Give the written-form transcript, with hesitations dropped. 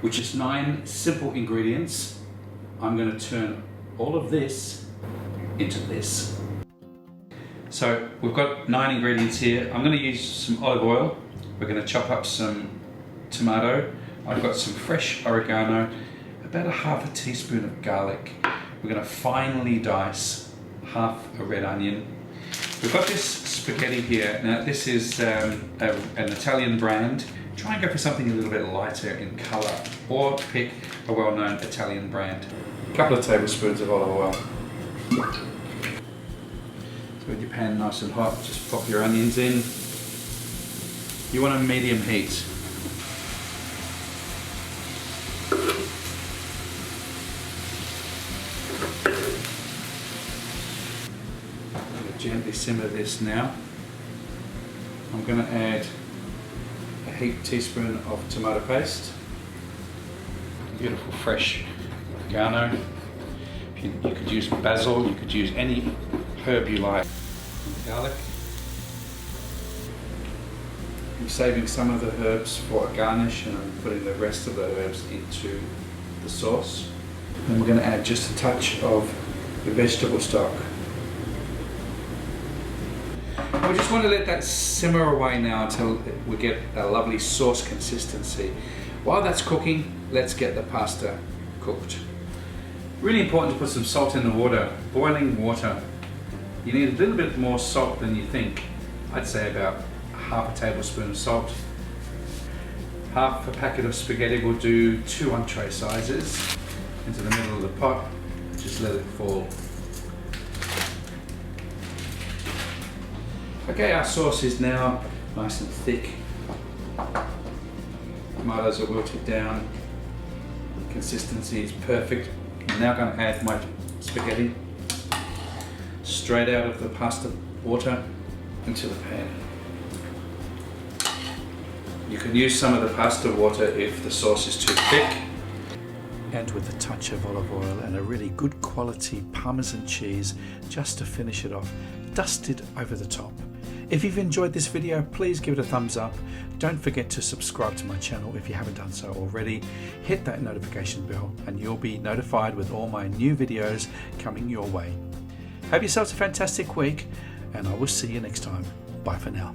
which is 9 simple ingredients. I'm going to turn all of this into this. So we've got 9 ingredients here. I'm going to use some olive oil. We're going to chop up some tomato. I've got some fresh oregano, about a half a teaspoon of garlic. We're going to finely dice half a red onion. We've got this spaghetti here. Now this is an Italian brand. Try and go for something a little bit lighter in colour, or pick a well-known Italian brand. A couple of tablespoons of olive oil. So with your pan nice and hot, just pop your onions in. You want a medium heat. Gently simmer this now. I'm going to add a heaped teaspoon of tomato paste. Beautiful fresh oregano. You could use basil, you could use any herb you like. Garlic. I'm saving some of the herbs for a garnish, and I'm putting the rest of the herbs into the sauce. And we're going to add just a touch of the vegetable stock. We just want to let that simmer away now until we get a lovely sauce consistency. While that's cooking, let's get the pasta cooked. Really important to put some salt in the water, boiling water. You need a little bit more salt than you think. I'd say about half a tablespoon of salt. Half a packet of spaghetti will do 2 entree sizes. Into the middle of the pot, just let it fall. Okay, our sauce is now nice and thick. Tomatoes are wilted down. Consistency is perfect. I'm now going to add my spaghetti straight out of the pasta water into the pan. You can use some of the pasta water if the sauce is too thick. And with a touch of olive oil and a really good quality Parmesan cheese just to finish it off, dusted over the top. If you've enjoyed this video, please give it a thumbs up. Don't forget to subscribe to my channel if you haven't done so already. Hit that notification bell and you'll be notified with all my new videos coming your way. Have yourselves a fantastic week, and I will see you next time. Bye for now.